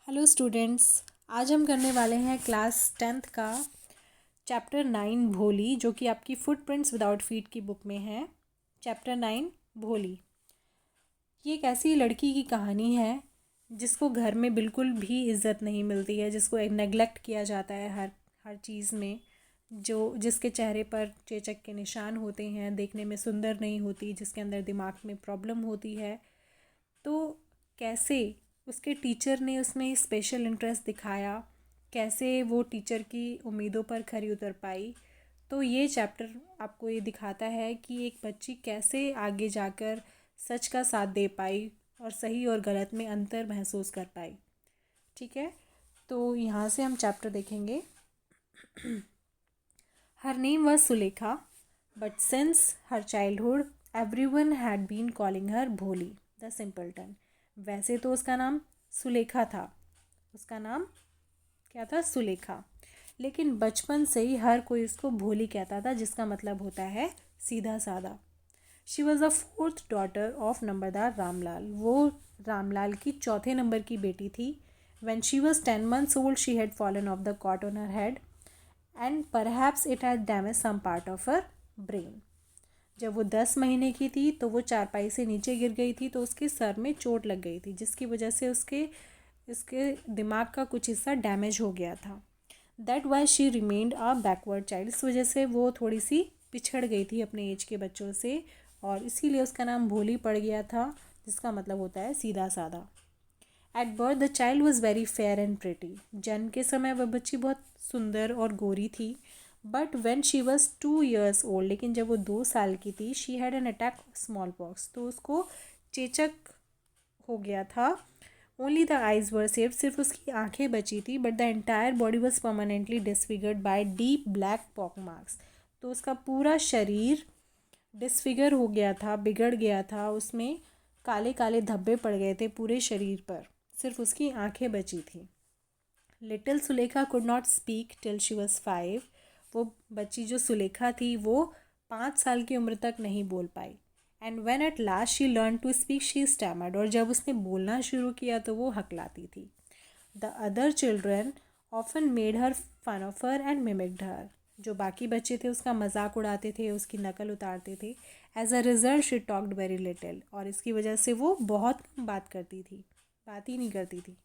Hello students, आज हम करने वाले हैं क्लास 10th का चैप्टर 9 भोली, जो कि आपकी फुटप्रिंट्स विदाउट फीट की बुक में है। चैप्टर 9 भोली। ये एक ऐसी लड़की की कहानी है जिसको घर में बिल्कुल भी इज्जत नहीं मिलती है, जिसको एक नेग्लेक्ट किया जाता है हर हर चीज़ में, जिसके चेहरे पर चेचक के निशान होते हैं, देखने में सुंदर नहीं होती, जिसके अंदर दिमाग में प्रॉब्लम होती है। तो कैसे उसके टीचर ने उसमें स्पेशल इंटरेस्ट दिखाया, कैसे वो टीचर की उम्मीदों पर खरी उतर पाई। तो ये चैप्टर आपको ये दिखाता है कि एक बच्ची कैसे आगे जाकर सच का साथ दे पाई और सही और गलत में अंतर महसूस कर पाई। ठीक है, तो यहाँ से हम चैप्टर देखेंगे। Her name was Sulekha, but since her childhood everyone had been calling her Bholi the simpleton. वैसे तो उसका नाम सुलेखा था, उसका नाम क्या था? सुलेखा। लेकिन बचपन से ही हर कोई उसको भोली कहता था, जिसका मतलब होता है सीधा साधा। She was the 4th daughter of numberdar Ramlal. वो रामलाल की चौथे नंबर की बेटी थी। When she was 10 months old, she had fallen off the cot on her head and perhaps it had damaged some part of her brain. जब वो 10 महीने की थी तो वो चारपाई से नीचे गिर गई थी, तो उसके सर में चोट लग गई थी, जिसकी वजह से इसके दिमाग का कुछ हिस्सा डैमेज हो गया था। That why she remained a backward child. इस वजह से वो थोड़ी सी पिछड़ गई थी अपने एज के बच्चों से, और इसीलिए उसका नाम भोली पड़ गया था, जिसका मतलब होता है सीधा साधा। At birth the child was very fair and pretty. जन्म के समय वह बच्ची बहुत सुंदर और गोरी थी। But when she was 2 years old, लेकिन जब वो 2 साल की थी, she had an attack smallpox, तो उसको चेचक हो गया था। Only the eyes were saved, सिर्फ उसकी आंखें बची थी। But the entire body was permanently disfigured by deep black pock marks. तो उसका पूरा शरीर डिसफिगर हो गया था, बिगड़ गया था, उसमें काले काले धब्बे पड़ गए थे पूरे शरीर पर, सिर्फ उसकी आंखें बची थी। Little Sulekha could not speak till she was 5। वो बच्ची जो सुलेखा थी वो 5 साल की उम्र तक नहीं बोल पाई। And when at last she learn to speak she stammered. और जब उसने बोलना शुरू किया तो वो हकलाती थी। The other children often made her fun of her and mimicked her. जो बाकी बच्चे थे उसका मजाक उड़ाते थे, उसकी नकल उतारते थे। As a result she talked very little. और इसकी वजह से वो बहुत कम बात करती थी, बात ही नहीं करती थी।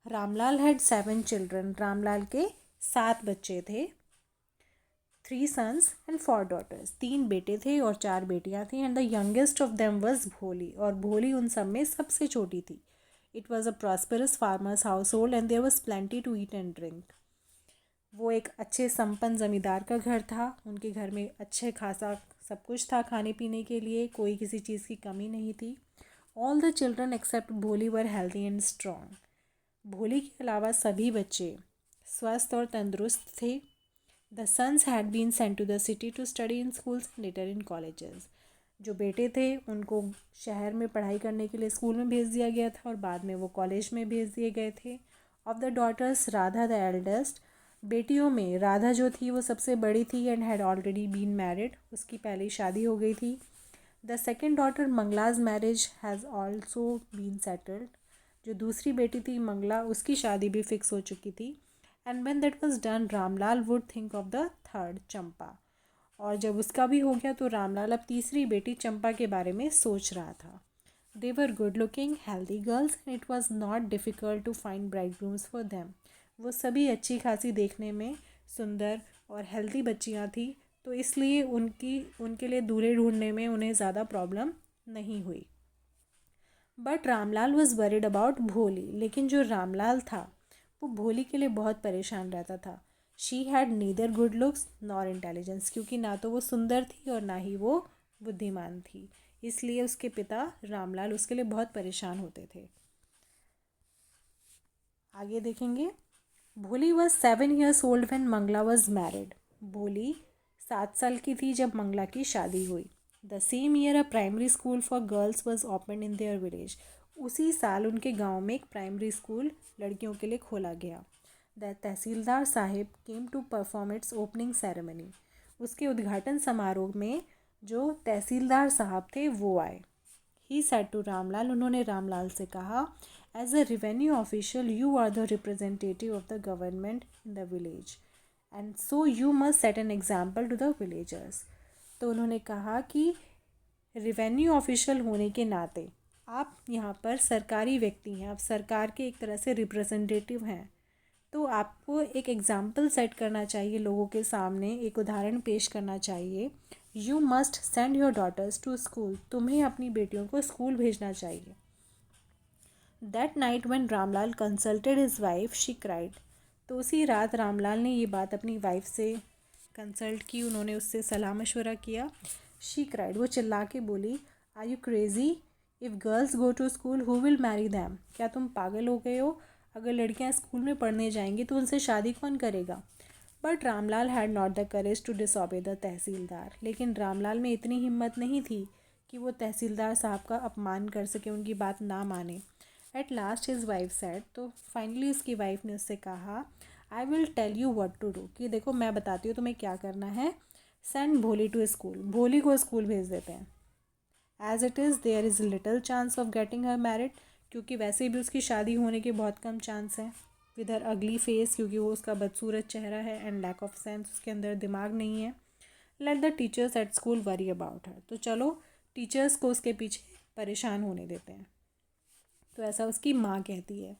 Ramlal had 7 children. रामलाल के 7 बच्चे थे। 3 sons and 4 daughters। 3 बेटे थे और 4 बेटियां थी। And the youngest of them was Bholi. और भोली उन सब में सबसे छोटी थी। It was a prosperous farmer's household and there was plenty to eat and drink. वो एक अच्छे संपन्न जमींदार का घर था। उनके घर में अच्छे खासा सब कुछ था खाने पीने के लिए, कोई किसी चीज़ की कमी नहीं थी। ऑल द चिल्ड्रन एक्सेप्ट भोली वर हेल्दी एंड स्ट्रॉन्ग। भोली के अलावा सभी बच्चे स्वस्थ और तंदुरुस्त थे। The sons had been sent to the city to study in schools and later in colleges. जो बेटे थे उनको शहर में पढ़ाई करने के लिए स्कूल में भेज दिया गया था और बाद में वो कॉलेज में भेज दिए गए थे। Of the daughters Radha the eldest. बेटियों में राधा जो थी वो सबसे बड़ी थी and had already been married. उसकी पहले शादी हो गई थी। The second daughter Mangala's marriage has also been settled. जो दूसरी बेटी थी मंगला, उसकी शादी भी फिक्स हो चुकी थी। And when that was done Ramlal would think of the third Champa. और जब उसका भी हो गया तो रामलाल अब तीसरी बेटी चंपा के बारे में सोच रहा था। They were good looking healthy girls and it was not difficult to find bride grooms for them. वो सभी अच्छी खासी देखने में सुंदर और हेल्दी बच्चियाँ थी, तो इसलिए उनके लिए दूल्हे ढूंढने में उन्हें ज़्यादा प्रॉब्लम नहीं हुई। But Ramlal was worried about भोली। लेकिन जो रामलाल था वो भोली के लिए बहुत परेशान रहता था। She had neither good looks nor intelligence. क्योंकि ना तो वो सुंदर थी और ना ही वो बुद्धिमान थी, इसलिए उसके पिता रामलाल उसके लिए बहुत परेशान होते थे। आगे देखेंगे। Bholi was 7 years old when Mangala was married. Bholi 7 साल की थी जब मंगला की शादी हुई। The same year a primary school for girls was open in their village. उसी साल उनके गांव में एक प्राइमरी स्कूल लड़कियों के लिए खोला गया। The tehsildar sahib came to perform its opening ceremony. उसके उद्घाटन समारोह में जो तहसीलदार साहब थे वो आए। He said to Ramlal. उन्होंने रामलाल से कहा, As a revenue official, you are the representative of the government in the village, and so you must set an example to the villagers. तो उन्होंने कहा कि रिवेन्यू ऑफिशियल होने के नाते आप यहाँ पर सरकारी व्यक्ति हैं, आप सरकार के एक तरह से रिप्रेजेंटेटिव हैं, तो आपको एक एग्ज़ाम्पल सेट करना चाहिए लोगों के सामने, एक उदाहरण पेश करना चाहिए. You must send your daughters to school, तुम्हें अपनी बेटियों को स्कूल भेजना चाहिए. That night when Ramlal consulted his wife she cried. तो उसी रात रामलाल ने ये बात अपनी वाइफ से कंसल्ट की, उन्होंने उससे सलाह मशवरा किया. शी क्राइड, वो चिल्ला के बोली, are you crazy, if girls go to school who will marry them. क्या तुम पागल हो गए हो, अगर लड़कियां स्कूल में पढ़ने जाएंगी तो उनसे शादी कौन करेगा. But Ramlal had not the courage to disobey the tehsildar. लेकिन रामलाल में इतनी हिम्मत नहीं थी कि वो तहसीलदार साहब का अपमान कर सके, उनकी बात ना माने. At last his wife said, तो फाइनली उसकी वाइफ ने उससे कहा, I will tell you what to do, कि देखो मैं बताती हूँ तुम्हें क्या करना है. सेंड भोली टू स्कूल, भोली को स्कूल भेज देते हैं. As it is there is little chance of getting her married, क्योंकि वैसे भी उसकी शादी होने के बहुत कम चांस हैं. विद हर अगली फेस, क्योंकि वो उसका बदसूरत चेहरा है, एंड लैक ऑफ सेंस, उसके अंदर दिमाग नहीं है. Let the teachers at school worry about her, तो चलो टीचर्स को उसके पीछे परेशान होने देते हैं. तो ऐसा उसकी माँ कहती है.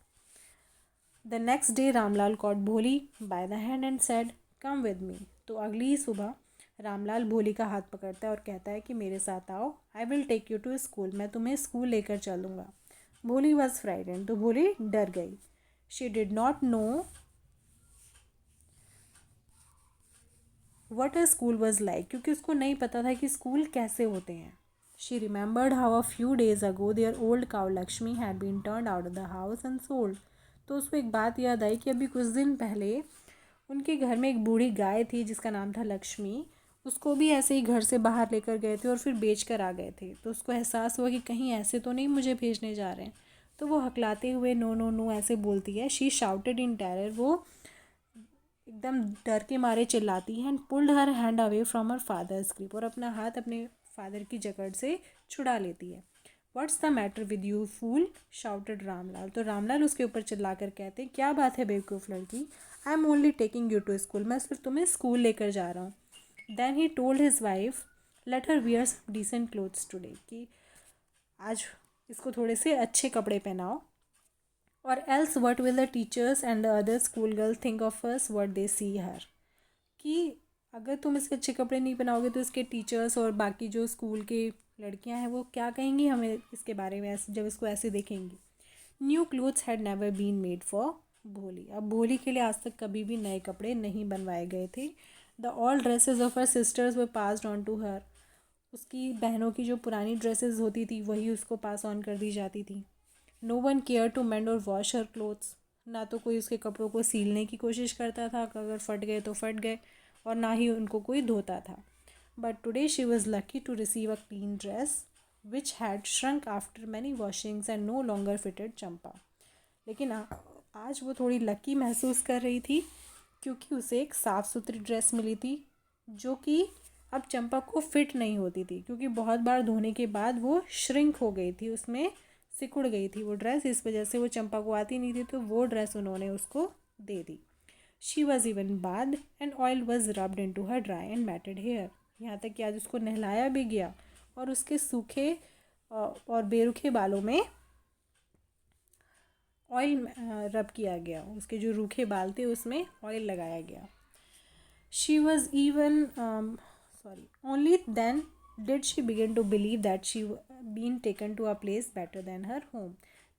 The next day Ramlal caught Bholi by the hand and said, come with me. तो अगली ही सुबह रामलाल भोली का हाथ पकड़ता है और कहता है कि मेरे साथ आओ, I will take you to school, मैं तुम्हें स्कूल लेकर चलूँगा. भोली वॉज फ्राइटेंड, तो भोली डर गई. She did not know what a school was like, क्योंकि उसको नहीं पता था कि स्कूल कैसे होते हैं. She remembered how a few days ago their old cow Lakshmi had been turned out of the house and sold. तो उसको एक बात याद आई कि अभी कुछ दिन पहले उनके घर में एक बूढ़ी गाय थी जिसका नाम था लक्ष्मी, उसको भी ऐसे ही घर से बाहर लेकर गए थे और फिर बेच कर आ गए थे. तो उसको एहसास हुआ कि कहीं ऐसे तो नहीं मुझे भेजने जा रहे हैं. तो वो हकलाते हुए नो नो नो ऐसे बोलती है. शी शाउटेड इन टेरर, वो एकदम डर के मारे चिल्लाती है. And pulled her hand away from her father's grip, और अपना हाथ अपने फादर की जकड़ से छुड़ा लेती है. What's the matter with you fool, shouted Ramlal. तो रामलाल उसके ऊपर चिल्ला कर कहते, क्या बात है बेवकूफ़ लड़की, I am only taking you to school, मैं सिर्फ तुम्हें स्कूल लेकर जा रहा हूँ. Then he told his wife, let her wear some decent clothes today, कि आज इसको थोड़े से अच्छे कपड़े पहनाओ. और else what will the teachers and the other school girl think of us what they see her, कि अगर तुम इसके अच्छे कपड़े नहीं पहनाओगे तो इसके टीचर्स और बाकी जो स्कूल के लड़कियां हैं वो क्या कहेंगी हमें इसके बारे में जब इसको ऐसे देखेंगी. New clothes had never been made for Bholi. अब भोली के लिए आज तक कभी भी नए कपड़े नहीं बनवाए गए थे. The all dresses of her sisters were passed on to her. उसकी बहनों की जो पुरानी ड्रेसेस होती थी वही उसको पास ऑन कर दी जाती थी. No one care to mend or wash her clothes. ना तो कोई उसके कपड़ों को सीलने की कोशिश करता था, अगर फट गए तो फट गए, और ना ही उनको कोई धोता था. But today she was lucky to receive a clean dress which had shrunk after many washings and no longer fitted Champa. लेकिन आज वो थोड़ी लकी महसूस कर रही थी क्योंकि उसे एक साफ़ सुथरी ड्रेस मिली थी जो कि अब चंपा को फिट नहीं होती थी, क्योंकि बहुत बार धोने के बाद वो श्रिंक हो गई थी, उसमें सिकुड़ गई थी वो ड्रेस. इस वजह से वो चंपा को आती नहीं थी, तो वो ड्रेस उन्होंने उसको दे दी. She was even bath and oil was rubbed into her dry and matted hair. यहाँ तक कि आज उसको नहलाया भी गया और उसके सूखे और बेरुखे बालों में ऑयल रब किया गया, उसके जो रूखे बाल थे उसमें ऑयल लगाया गया. She was even only then did she begin to believe that she been taken to a place better than her home.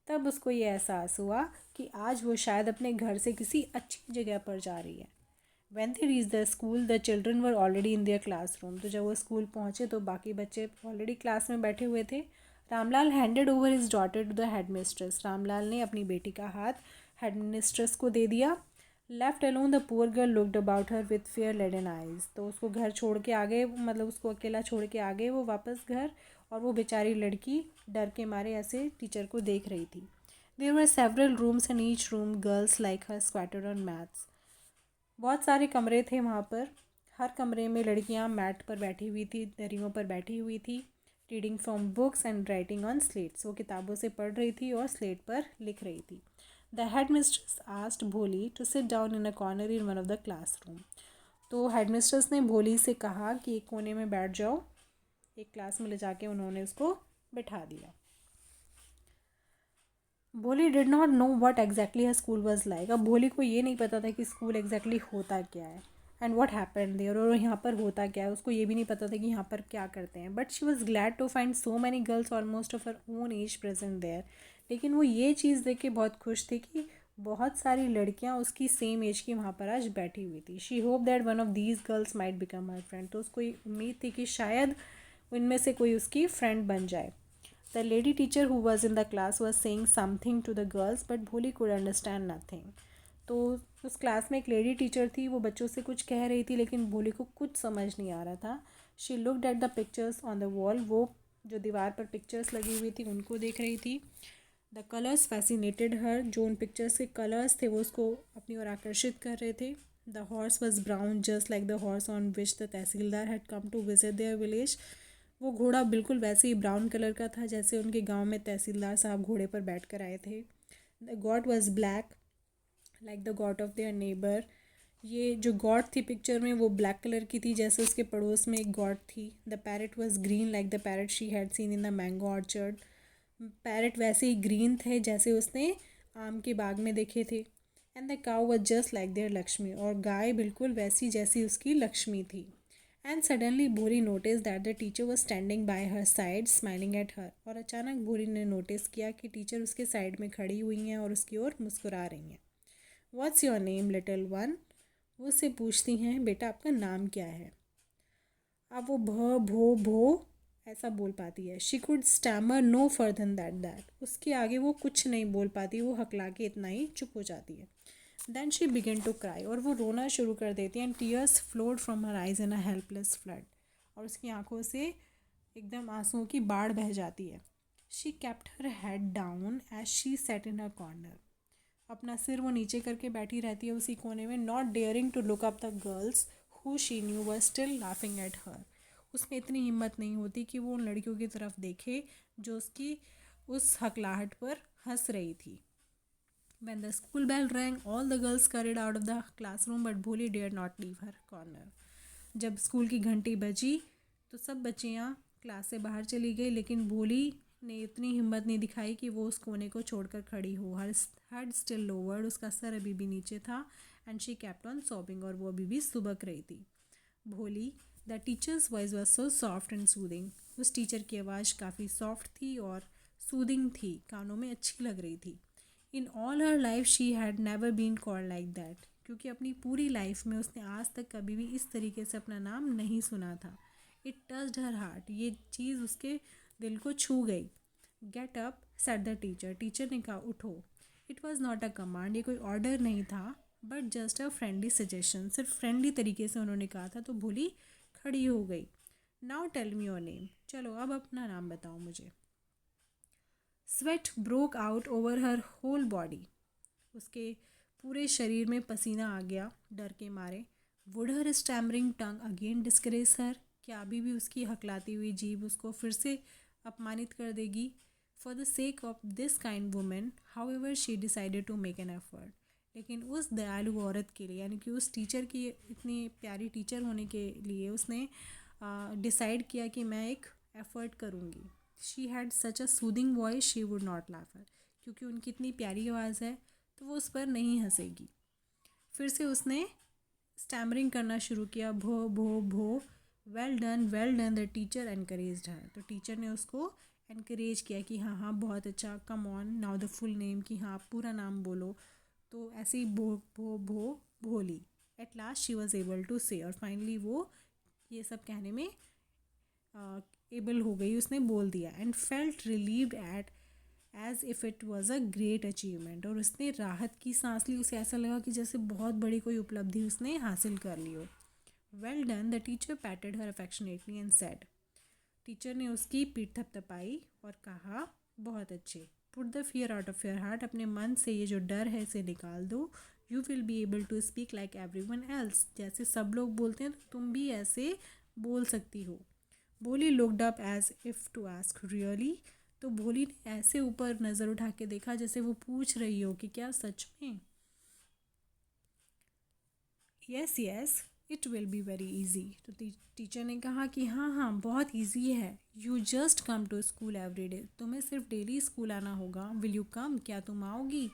तब उसको ये एहसास हुआ कि आज वो शायद अपने घर से किसी अच्छी जगह पर जा रही है. When they reached the school, the children were already in their classroom. तो जब वो स्कूल पहुँचे तो बाकी बच्चे ऑलरेडी क्लास में बैठे हुए थे. Ramlal handed over his daughter to the headmistress. Ramlal ने अपनी बेटी का हाथ हेड मिस्ट्रेस को दे दिया. Left alone the poor girl looked about her with fear laden eyes. तो उसको घर छोड़ के आ गए, मतलब उसको अकेला छोड़ के आ गए वो वापस घर, और वो बेचारी लड़की डर के मारे ऐसे टीचर को देख रही थी. There were several rooms and each room girls like her squatted on mats. बहुत सारे कमरे थे वहाँ पर, हर कमरे में लड़कियाँ मैट पर बैठी हुई थी, दरियों पर बैठी हुई थी. Reading from books and writing on slates, वो किताबों से पढ़ रही थी और स्लेट पर लिख रही थी. The headmistress asked Bholi to sit down in a corner in one of the classroom. तो हेड मिस्ट्रेस ने भोली से कहा कि एक कोने में बैठ जाओ. एक क्लास में ले जाके उन्होंने उसको बिठा दिया. भोली did not know what exactly her school was like. अब भोली को ये नहीं पता था कि स्कूल एग्जैक्टली होता क्या है एंड व्हाट हैपेंड देयर, और यहाँ पर होता क्या है. उसको ये भी नहीं पता था कि यहाँ पर क्या करते हैं. But she was glad to find so many girls almost of her own age present there. लेकिन वो ये चीज़ देख के बहुत खुश थी कि बहुत सारी लड़कियाँ उसकी सेम एज की वहाँ पर आज बैठी हुई थी. She hope that one of these girls might become her friend. तो उसको उम्मीद थी कि शायद उनमें से कोई उसकी फ्रेंड बन जाए. The lady teacher who was in the class was saying something to the girls, but Bholi could understand nothing. तो उस क्लास में एक लेडी टीचर थी, वो बच्चों से कुछ कह रही थी लेकिन भोली को कुछ समझ नहीं आ रहा था. She looked at the pictures on the wall. वो जो दीवार पर पिक्चर्स लगी हुई थी उनको देख रही थी. द कलर्स फैसिनेटेड हर. जो उन पिक्चर्स के कलर्स थे वो उसको अपनी ओर आकर्षित कर रहे थे. The horse was brown just like the horse on which the tehsildar had come to visit their village. वो घोड़ा बिल्कुल वैसे ही ब्राउन कलर का था जैसे उनके गांव में तहसीलदार साहब घोड़े पर बैठ कर आए थे. The God was black like the God of their neighbour. ये जो गॉड थी पिक्चर में वो ब्लैक कलर की थी जैसे उसके पड़ोस में एक गॉड थी. The parrot was green like the parrot she had seen in the mango orchard. Parrot वैसे ही ग्रीन थे जैसे उसने आम के बाग में देखे थे. And the cow was just like their Lakshmi. और गाय बिल्कुल वैसी जैसी उसकी लक्ष्मी थी. And suddenly Bholi notice that the teacher was standing by her side smiling at her. और अचानक भोली ने नोटिस किया कि टीचर उसके साइड में खड़ी हुई हैं और उसकी ओर मुस्कुरा रही हैं. What's your name little one. वो उससे पूछती हैं बेटा आपका नाम क्या है. अब वो भो ऐसा बोल पाती है. She could stammer no further that. उसके आगे वो कुछ नहीं बोल पाती. वो हकला के इतना ही चुप हो जाती है. Then she began to cry. और वो रोना शुरू कर देती है. And tears flowed from her eyes in a helpless flood. और उसकी आंखों से एकदम आंसुओं की बाढ़ बह जाती है. She kept her head down as she sat in her corner. अपना सिर वो नीचे करके बैठी रहती है उसी कोने में. Not daring to look up the girls who she knew were still laughing at her. उसमें इतनी हिम्मत नहीं होती कि वो उन लड़कियों की तरफ देखे जो उसकी उस हकलाहट पर हंस रही थी. When the school bell rang, all the girls scurried out of the classroom, but Bholi dared not leave her corner. जब स्कूल की घंटी बजी तो सब बच्चियाँ क्लास से बाहर चली गई लेकिन भोली ने इतनी हिम्मत नहीं दिखाई कि वो उस कोने को छोड़कर खड़ी हो. हर हेड स्टिल लोवर्ड. उसका सर अभी भी नीचे था. And she kept on sobbing. और वो अभी भी सुबक रही थी. भोली. The teachers voice was so soft and soothing. उस टीचर की आवाज़ काफ़ी सॉफ्ट थी और सूदिंग थी. कानों में अच्छी लग रही थी. In all her life she had never been called like that. क्योंकि अपनी पूरी लाइफ में उसने आज तक कभी भी इस तरीके से अपना नाम नहीं सुना था. It touched her heart. ये चीज़ उसके दिल को छू गई. Get up said the teacher. Teacher ने कहा उठो. It was not a command. ये कोई ऑर्डर नहीं था but just a friendly suggestion. सिर्फ फ्रेंडली तरीके से उन्होंने कहा था. तो भोली खड़ी हो गई. Now tell me your name. चलो अब अपना नाम बताओ मुझे. Sweat broke out over her whole body. उसके पूरे शरीर में पसीना आ गया डर के मारे. Would her stammering tongue again discourage हर. क्या अभी भी उसकी हकलाती हुई जीभ उसको फिर से अपमानित कर देगी. For the sake of this kind women however she decided to make an effort. लेकिन उस दयालु औरत के लिए यानी कि उस टीचर की इतनी प्यारी टीचर होने के लिए उसने डिसाइड किया कि मैं एक एफ़र्ट करूँगी. She had such a soothing voice she would not laugh her. क्योंकि उनकी इतनी प्यारी आवाज़ है तो वो उस पर नहीं हंसेगी. फिर से उसने स्टैमरिंग करना शुरू किया. भो. Well done. The teacher encouraged her. तो टीचर ने उसको एनकरेज किया कि हाँ बहुत अच्छा. Come on now the full name. कि हाँ आप पूरा नाम बोलो. तो ऐसे ही Bholi. At last she was able to say. और फाइनली वो ये सब कहने में एबल हो गई. उसने बोल दिया. And felt relieved at as if it was a great achievement. और उसने राहत की सांस ली. उसे ऐसा लगा कि जैसे बहुत बड़ी कोई उपलब्धि उसने हासिल कर ली हो. Well done. The teacher पैटेड her affectionately and said. Teacher ने उसकी पीठ थपथपाई और कहा बहुत अच्छे. Put the fear out of your heart. अपने मन से ये जो डर है इसे निकाल दो. You will be able to speak like everyone else. जैसे सब लोग बोलते हैं तो तुम भी ऐसे बोल सकती हो. Bholi looked up as if to ask really, तो भोली ने ऐसे ऊपर नज़र उठा के देखा जैसे वो पूछ रही हो कि क्या सच में। Yes yes it will be very easy, तो टीचर ने कहा कि हाँ हाँ बहुत ईजी है। You just come to school every day, तुम्हें सिर्फ डेली स्कूल आना होगा। विल यू कम, क्या तुम आओगी?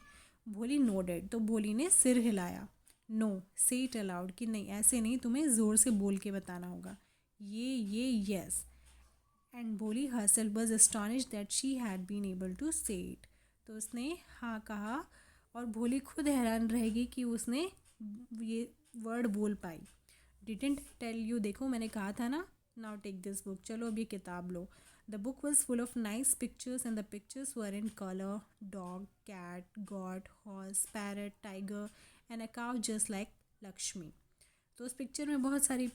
भोली नोडेड, तो भोली ने सिर हिलाया। नो से इट अलाउड, कि नहीं ऐसे नहीं, तुम्हें ज़ोर से बोल के बताना होगा। ये yes. And Bholi herself was astonish that she had been able to say it, तो उसने हाँ कहा और भोली खुद हैरान रहेगी कि उसने ये वर्ड बोल पाई। डिडंट टेल यू, देखो मैंने कहा था ना। नाउ टेक दिस बुक, चलो अब ये किताब लो। The book was full of nice pictures and the pictures were in colour, dog, cat, goat, horse, parrot, tiger and a cow just like Lakshmi. तो उस पिक्चर में बहुत सारी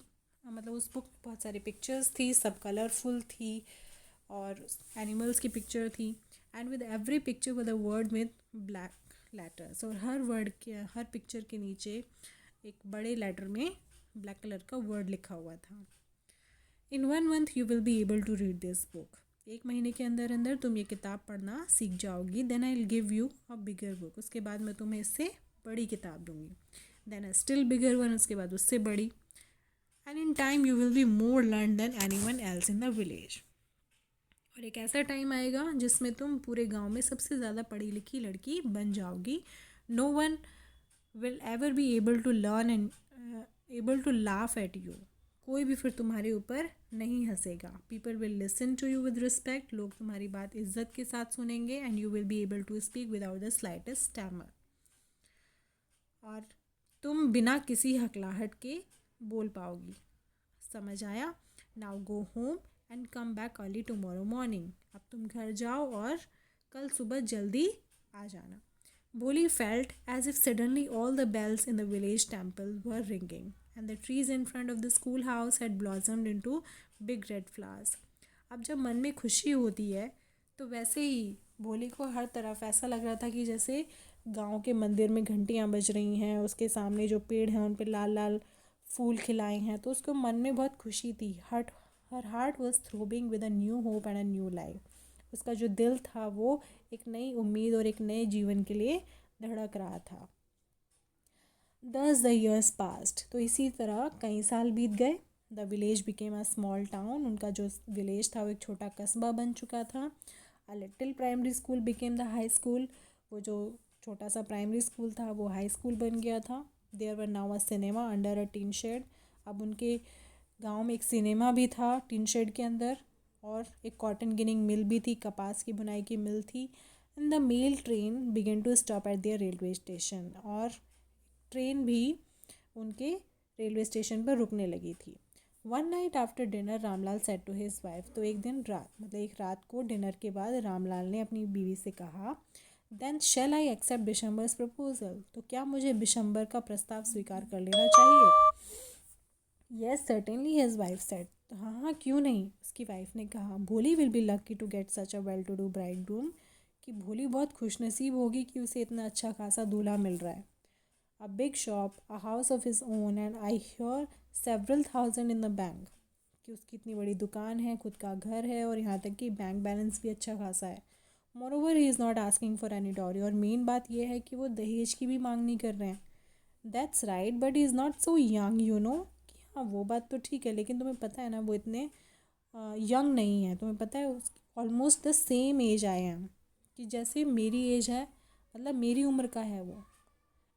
मतलब उस बुक में बहुत सारी पिक्चर्स थी, सब कलरफुल थी और एनिमल्स की पिक्चर थी। And with every picture with a word with black letters, और हर वर्ड के हर पिक्चर के नीचे एक बड़े लेटर में ब्लैक कलर का वर्ड लिखा हुआ था। In 1 month you will be able to read this book, 1 महीने के अंदर अंदर तुम ये किताब पढ़ना सीख जाओगी। Then I will give you a bigger book, उसके बाद मैं तुम्हें इससे बड़ी किताब दूंगी। Then a still bigger one, उसके बाद उससे बड़ी। And in time you will be more learn than anyone else in the village, और एक ऐसा टाइम आएगा जिसमें तुम पूरे गांव में सबसे ज़्यादा पढ़ी लिखी लड़की बन जाओगी। No one will ever be able to learn and able to laugh at you, कोई भी फिर तुम्हारे ऊपर नहीं हंसेगा। People will listen to you with respect, लोग तुम्हारी बात इज्जत के साथ सुनेंगे। And you will be able to speak without the slightest stammer, और तुम बिना किसी हकलाहट के बोल पाओगी। समझ आया? Now go home and come back early tomorrow morning, अब तुम घर जाओ और कल सुबह जल्दी आ जाना। Bholi felt as if suddenly all the bells in the village temple were ringing and the trees in front of the school house had blossomed into big red flowers. अब जब मन में खुशी होती है तो वैसे ही भोली को हर तरफ ऐसा लग रहा था कि जैसे गांव के मंदिर में घंटियां बज रही हैं, उसके सामने जो पेड़ हैं उन पे लाल लाल फूल खिलाए हैं, तो उसको मन में बहुत खुशी थी। Her heart was throbbing with a new hope and a new life, उसका जो दिल था वो एक नई उम्मीद और एक नए जीवन के लिए धड़क रहा था। Thus the years passed, तो इसी तरह कई साल बीत गए। The village became a small town, उनका जो विलेज था वो एक छोटा कस्बा बन चुका था। A little primary school became the high school, वो जो छोटा सा प्राइमरी स्कूल था वो हाई स्कूल बन गया था। There were now a cinema under a tin shed, अब उनके गांव में एक सिनेमा भी था टीन शेड के अंदर, और एक कॉटन गिनिंग मिल भी थी, कपास की बुनाई की मिल थी। And the mail train began to stop at their railway station, और ट्रेन भी उनके रेलवे स्टेशन पर रुकने लगी थी। One night after dinner Ramlal said to his wife, तो एक दिन रात मतलब एक रात को डिनर के बाद रामलाल ने अपनी बीवी से कहा, then shall I accept Bishambar's proposal, तो क्या मुझे बिशंबर का प्रस्ताव स्वीकार कर लेना चाहिए? Yes certainly his wife said, तो हाँ हाँ क्यों नहीं, उसकी वाइफ ने कहा। Bholi will be lucky to get such a well to do bridegroom, कि भोली बहुत खुशनसीब होगी कि उसे इतना अच्छा खासा दूल्हा मिल रहा है। A big shop, a house of his own and I hear several thousand in the bank, कि उसकी इतनी बड़ी दुकान है, खुद का घर है और यहाँ तक कि बैंक बैलेंस भी अच्छा खासा है। Moreover he is not asking for any dowry, और मेन बात यह है कि वो दहेज की भी मांग नहीं कर रहे हैं। That's right but he is not so young you know, कि हाँ वो बात तो ठीक है लेकिन तुम्हें पता है ना वो इतने यंग नहीं है, तुम्हें पता है almost the same age as I, am जैसे मेरी एज है, मतलब मेरी उम्र का है वो।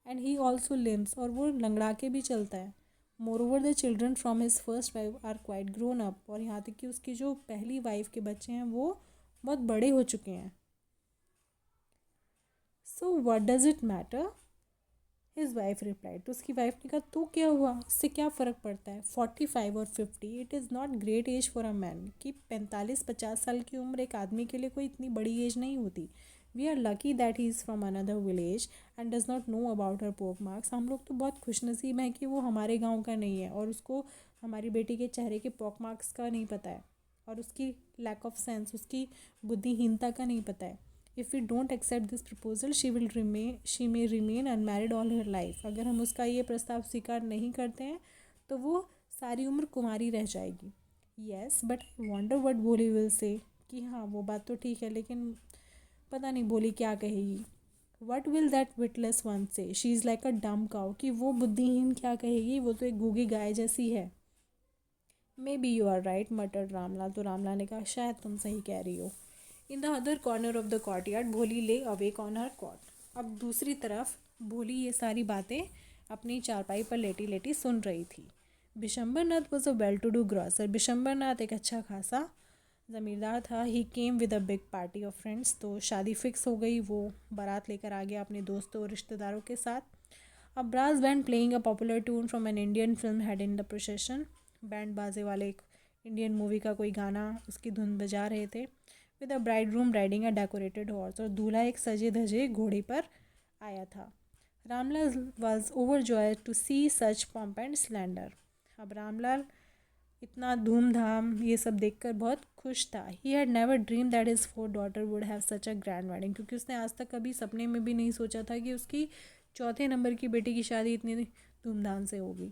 एंड ही ऑल्सो लिम्स, और वो लंगड़ा के भी चलता है। Moreover the children from his first wife are quite grown up, और यहाँ तक कि उसकी जो पहली वाइफ के बच्चे हैं वो बहुत बड़े हो चुके हैं। So what does it matter, his wife replied, तो उसकी वाइफ ने कहा तो क्या हुआ, इससे क्या फ़र्क पड़ता है, 45 और 50 it is not great age for a man, कि 45-50 साल की उम्र एक आदमी के लिए कोई इतनी बड़ी एज नहीं होती। We are lucky that he is from another village and does not know about her pock marks, हम लोग तो बहुत खुशनसीब हैं कि वो हमारे गाँव का नहीं है और उसको हमारी बेटी के चेहरे के पॉक मार्क्स का नहीं पता है, और उसकी लैक ऑफ सेंस, उसकी बुद्धिहीनता का नहीं पता है। If we don't accept this proposal she may remain unmarried all her life, अगर हम उसका ये प्रस्ताव स्वीकार नहीं करते हैं तो वो सारी उम्र कुंवारी रह जाएगी। Yes but I wonder what Bholi will say, कि हाँ वो बात तो ठीक है लेकिन पता नहीं भोली क्या कहेगी. What will that witless one से, शी इज़ लाइक अ डम काउ, कि वो बुद्धिहीन क्या कहेगी, वो तो एक गूंगी गाय जैसी है. Maybe you are right muttered Ramlal, तो रामलाल ने कहा शायद तुम सही कह रही हो. In the other corner of the courtyard Bholi lay awake on her cot. अब दूसरी तरफ भोली ये सारी बातें अपनी चारपाई पर लेटी लेटी सुन रही थी. Bishambarnath was a well to do grocer. Bishambarnath एक अच्छा खासा ज़मींदार था. He came with a big party of friends. तो शादी फिक्स हो गई, वो बारात लेकर आ गया अपने दोस्तों और रिश्तेदारों के साथ. A brass band playing a popular tune from an Indian film head in the procession. Band बाजे वाले एक इंडियन मूवी का कोई गाना उसकी धुन बजा रहे थे. With a bridegroom riding a decorated horse. और दूल्हा एक सजे धजे घोड़े पर आया था. Ramlal was overjoyed to see such pomp and splendour. अब रामलाल इतना धूमधाम ये सब देखकर बहुत खुश था. He had never dream that his four daughter would have such a grand wedding. क्योंकि उसने आज तक कभी सपने में भी नहीं सोचा था कि उसकी चौथे नंबर की बेटी की शादी इतनी धूमधाम से होगी.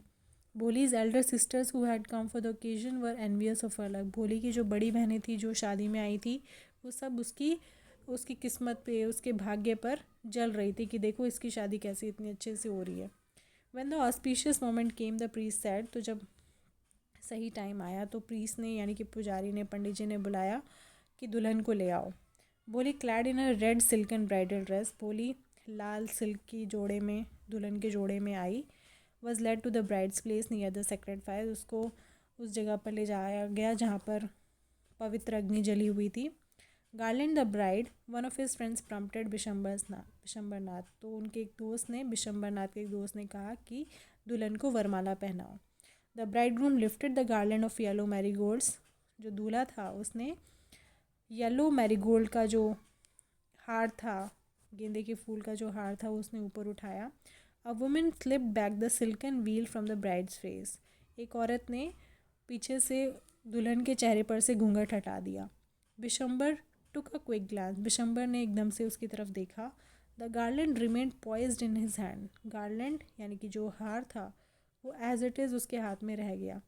Bholi's Elder sisters who had come for the occasion were envious of her luck. भोली की जो बड़ी बहनें थी जो शादी में आई थी वो सब उसकी उसकी किस्मत पे, उसके भाग्य पर जल रही थी कि देखो इसकी शादी कैसी इतनी अच्छे से हो रही है. When the auspicious moment came the priest said. तो जब सही टाइम आया तो प्रीस्ट ने यानी कि पुजारी ने, पंडित जी ने बुलाया कि दुल्हन को ले आओ. भोली क्लैड इन अ रेड सिल्कन ब्राइडल ड्रेस. भोली लाल सिल्क की जोड़े में, दुल्हन के जोड़े में आई. Was led to the bride's place near the sacred fire. उसको उस जगह पर ले जाया गया जहाँ पर पवित्र अग्नि जली हुई थी. Garland the bride. One of his friends prompted Bishambarnath. तो उनके एक दोस्त ने, बिशंबरनाथ के एक दोस्त ने कहा कि दुल्हन को वरमाला पहनाओ. The bridegroom lifted the garland of yellow marigolds. जो दूल्हा था उसने येलो मैरीगोल्ड का जो हार था, गेंदे के फूल का जो हार था उसने ऊपर उठाया. A women slipped back the silken veil from the bride's face. एक औरत ने पीछे से दुल्हन के चेहरे पर से घूंघट हटा दिया. बिशंबर टुक अ क्विक ग्लांस. बिशंबर ने एकदम से उसकी तरफ देखा. The garland remained poised in his hand. Garland यानी कि जो हार था वो एज इट इज़ उसके हाथ में रह गया.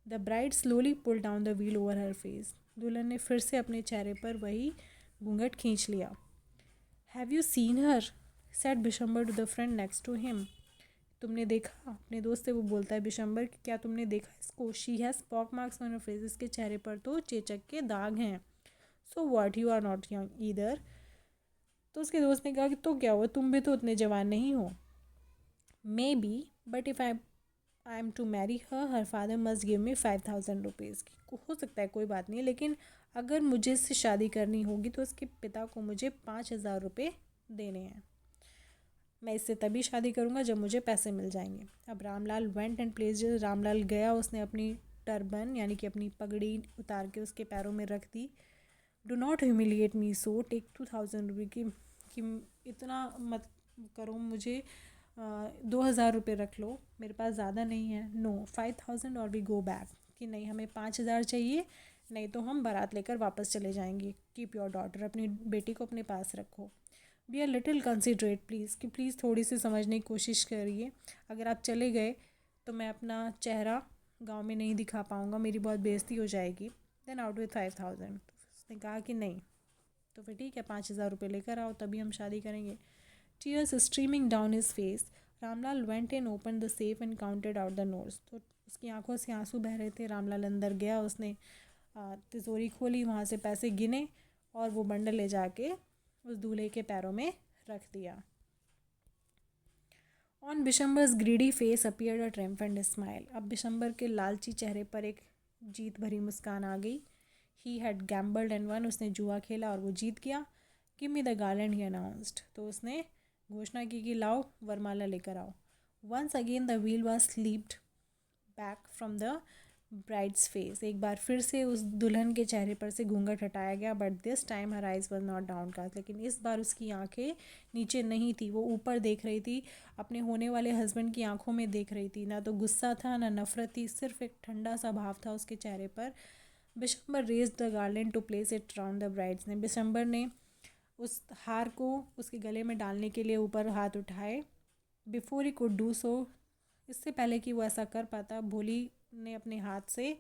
The bride slowly pull down the veil over her face. दुल्हन ने फिर से अपने चेहरे पर वही घूंघट खींच लिया. Have you seen her said Bishamber to the friend next to him. तुमने देखा, अपने दोस्त से वो बोलता है बिशंबर कि क्या तुमने देखा इसको. She has pock marks on her face. इसके चेहरे पर तो चेचक के दाग हैं. So what, you are not young either. तो उसके दोस्त ने कहा कि तो क्या हुआ, तुम भी तो उतने जवान नहीं हो. Maybe but if I am to marry her father must give me 5,000 rupees. हो सकता है कोई बात नहीं, लेकिन अगर मुझे इससे शादी करनी होगी तो उसके पिता को मुझे 5,000 रुपये देने हैं. मैं इससे तभी शादी करूँगा जब मुझे पैसे मिल जाएंगे. अब Ramlal went and place. Ramlal गया, उसने अपनी टर्बन यानी कि अपनी पगड़ी उतार के उसके पैरों में रख दी. Do not humiliate me so. Take 2,000 रुपये कि इतना मत करो, मुझे 2,000 रुपये रख लो, मेरे पास ज़्यादा नहीं है. नो 5,000 और वी गो बैक. कि नहीं हमें 5,000 चाहिए, नहीं तो हम बारात लेकर वापस चले जाएंगे. Keep your daughter. अपनी बेटी को अपने पास रखो. Be are little considerate please. कि प्लीज़ थोड़ी सी समझने की कोशिश करिए. अगर आप चले गए तो मैं अपना चेहरा गांव में नहीं दिखा पाऊँगा, मेरी बहुत बेइज्जती हो जाएगी. Then out with 5,000. उसने कहा कि नहीं, तो फिर ठीक है 5,000 रुपये लेकर आओ, तभी हम शादी करेंगे. Tears streaming down his face, Ramlal went and opened the safe and counted out the notes. तो उसकी आंखों से आंसू बह रहे थे. रामलाल अंदर गया, उसने तिजोरी खोली, वहाँ से पैसे गिने और वो बंडल ले जाके उस दूल्हे के पैरों में रख दिया. On Bishambar's greedy face appeared a triumphant smile. अब बिशंबर के लालची चेहरे पर एक जीत भरी मुस्कान आ गई. He had gambled and won. उसने जुआ खेला और वो जीत गया. Give me the garland he announced. तो उसने घोषणा की कि लाओ वरमाला लेकर आओ. Once again the veil was slipped back from the bride's face. एक बार फिर से उस दुल्हन के चेहरे पर से घूंघट हटाया गया. But this time her eyes was not downcast. लेकिन इस बार उसकी आंखें नीचे नहीं थी, वो ऊपर देख रही थी, अपने होने वाले हस्बैंड की आंखों में देख रही थी. ना तो गुस्सा था ना नफरत थी, सिर्फ एक ठंडा सा भाव था उसके चेहरे पर. Bishamber raise the garland to place it round the bride's. ने बिशंबर ने उस हार को उसके गले में डालने के लिए ऊपर हाथ उठाए. Before he could do so, इससे पहले कि वो ऐसा कर पाता, भोली ने अपने हाथ से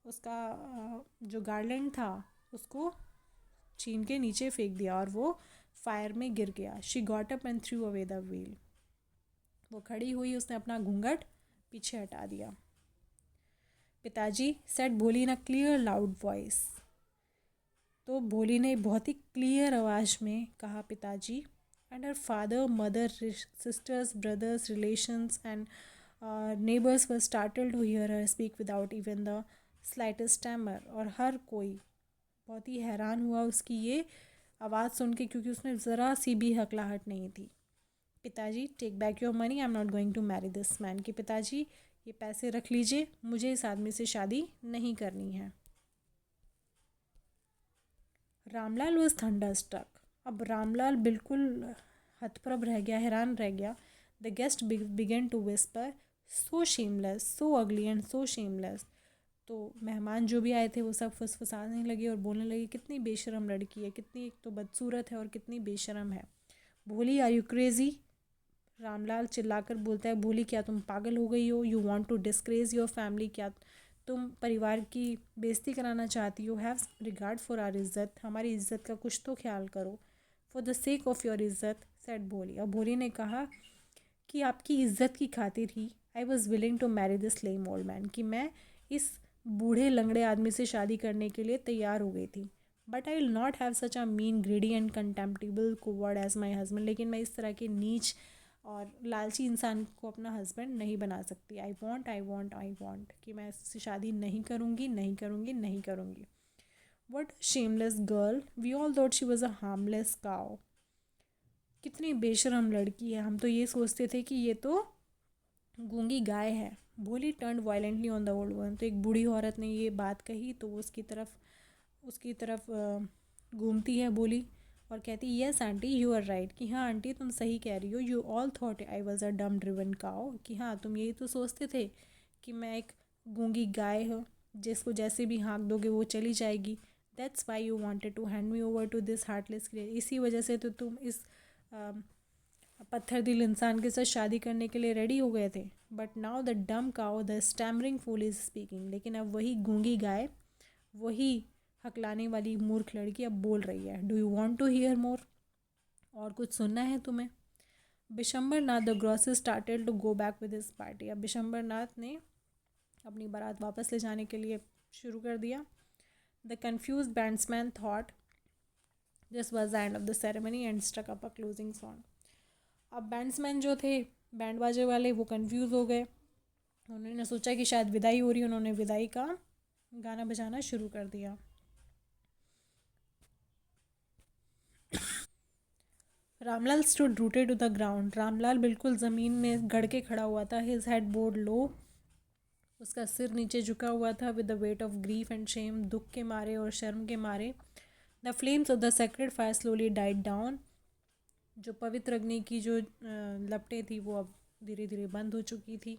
उसका जो गार्लैंड था उसको छीन के नीचे फेंक दिया और वो फायर में गिर गया. She got up and through away the wheel. वो खड़ी हुई, उसने अपना घूंघट पीछे हटा दिया. पिताजी सेड भोली इन अ क्लियर लाउड वॉइस. तो भोली ने बहुत ही क्लियर आवाज़ में कहा पिताजी. And her father, mother, sisters, brothers, relations and neighbours were startled to hear her speak without even the slightest stammer. और हर कोई बहुत ही हैरान हुआ उसकी ये आवाज़ सुन के, क्योंकि उसमें ज़रा सी भी हकलाहट नहीं थी. पिताजी take back your money, I am not going to marry this man. कि पिताजी ये पैसे रख लीजिए, मुझे इस आदमी से शादी नहीं करनी है. Ramlal was thunderstruck. अब रामलाल बिल्कुल हतप्रभ रह गया, हैरान रह गया. The guest began to whisper, so shameless, so ugly and so shameless. तो मेहमान जो भी आए थे वो सब फुसफुसाने लगे और बोलने लगे कितनी बेशरम लड़की है, कितनी एक तो बदसूरत है और कितनी बेशरम है. भोली आर यू क्रेजी. रामलाल चिल्लाकर बोलता है, भोली क्या तुम पागल हो गई हो. You want to disgrace your family. क्या तुम परिवार की बेइज्जती कराना चाहती हो. हैव रिगार्ड फॉर आर इज़्ज़त. हमारी इज़्ज़त का कुछ तो ख्याल करो. For the sec of your इज़्ज़त सेड भोली. और भोली ने कहा कि आपकी इज़्ज़त की खातिर ही I was willing to marry this lame old man. कि मैं इस बूढ़े लंगड़े आदमी से शादी करने के लिए तैयार हो गई थी. But I will not have such a mean, greedy and contemptible coward as my husband. लेकिन मैं इस तरह के नीच और लालची इंसान को अपना हस्बैंड नहीं बना सकती. आई वॉन्ट कि मैं इससे शादी नहीं करूँगी, नहीं करूँगी, नहीं करूँगी. What shameless girl. We all thought she was a harmless cow. कितनी बेशरम लड़की है. हम तो ये सोचते थे कि ये तो गूंगी गाय है. भोली turn violently on the old one. तो एक बूढ़ी औरत ने ये बात कही तो वो उसकी तरफ घूमती है बोली और कहती yes aunty you are right. कि हाँ आंटी तुम सही कह रही हो. You all thought I was a dumb driven cow. कि हाँ तुम यही तो सोचते थे कि मैं एक गूंगी गाय हूँ जिसको जैसे भी हाँक दोगे वो चली जाएगी. That's why you wanted to hand me over to this heartless creature. इसी वजह से तो तुम इस पत्थर दिल इंसान के साथ शादी करने के लिए रेडी हो गए थे. But now the dumb cow, the stammering fool is speaking. लेकिन अब वही गूंगी गाय, वही हकलाने वाली मूर्ख लड़की अब बोल रही है. Do you want to hear more. और कुछ सुनना है तुम्हें. Bishambar Nath the grocer started to go back with his party. अब बिशंबर नाथ ने अपनी बारात वापस ले जाने के लिए शुरू कर दिया. The confuse bandsman thought this was the end of the ceremony and struck up a closing song. अब बैंड्समैन जो थे, बैंड बाजे वाले, वो कन्फ्यूज़ हो गए. उन्होंने सोचा कि शायद विदाई हो रही है. उन्होंने विदाई का गाना बजाना शुरू कर दिया. Ramlal stood rooted to the ground. Ramlal बिल्कुल ज़मीन में गड़ के खड़ा हुआ था. His head bowed low. उसका सिर नीचे झुका हुआ था. With the weight of grief and shame. दुख के मारे और शर्म के मारे. The flames of the sacred fire slowly died down. जो पवित्र अग्नि की जो लपटें थी वो अब धीरे धीरे बंद हो चुकी थी.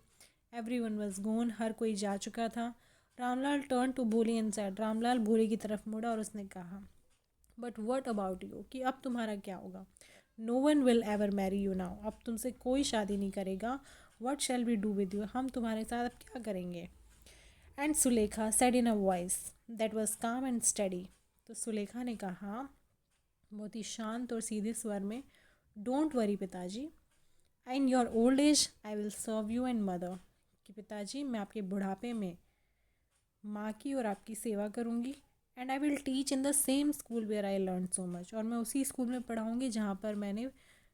एवरी वन वॉज गोन. हर कोई जा चुका था. रामलाल टर्न टू भोली एंड सेड. रामलाल भोली की तरफ मुड़ा और उसने कहा बट वट अबाउट यू. कि अब तुम्हारा क्या होगा. No one will ever marry you now. अब तुमसे कोई शादी नहीं करेगा. What shall we do with you. हम तुम्हारे साथ अब क्या करेंगे. And Sulekha said in a voice that was calm and steady. तो सुलेखा ने कहा बहुत ही शांत और सीधे स्वर में, don't worry pitaji, in your old age I will serve you and mother. कि पिताजी मैं आपके बुढ़ापे में माँ की और आपकी सेवा करूँगी. And I will teach in the same school where I learn so much. और मैं उसी स्कूल में पढ़ाऊँगी जहाँ पर मैंने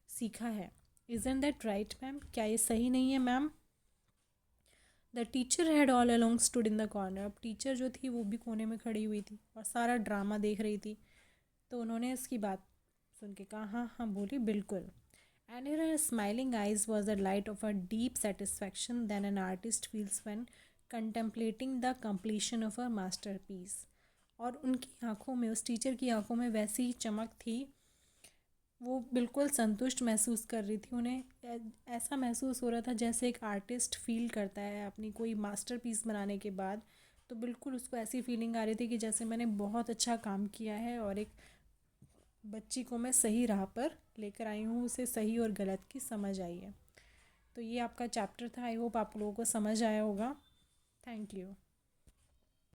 सीखा है. Isn't that right ma'am. क्या ये सही नहीं है ma'am. The teacher had all along stood in the corner. अब टीचर जो थी वो भी कोने में खड़ी हुई थी और सारा ड्रामा देख रही थी. तो उन्होंने इसकी बात सुन के कहा हाँ हाँ बोली बिल्कुल. And in her smiling eyes was the light of a deep satisfaction than an artist feels when contemplating the completion of a masterpiece. और उनकी आंखों में, उस टीचर की आंखों में वैसी ही चमक थी. वो बिल्कुल संतुष्ट महसूस कर रही थी. उन्हें ऐसा महसूस हो रहा था जैसे एक आर्टिस्ट फील करता है अपनी कोई मास्टरपीस बनाने के बाद. तो बिल्कुल उसको ऐसी फीलिंग आ रही थी कि जैसे मैंने बहुत अच्छा काम किया है और एक बच्ची को मैं सही राह पर लेकर आई हूँ. उसे सही और गलत की समझ आई है. तो ये आपका चैप्टर था. आई होप आप लोगों को समझ आया होगा. Thank you.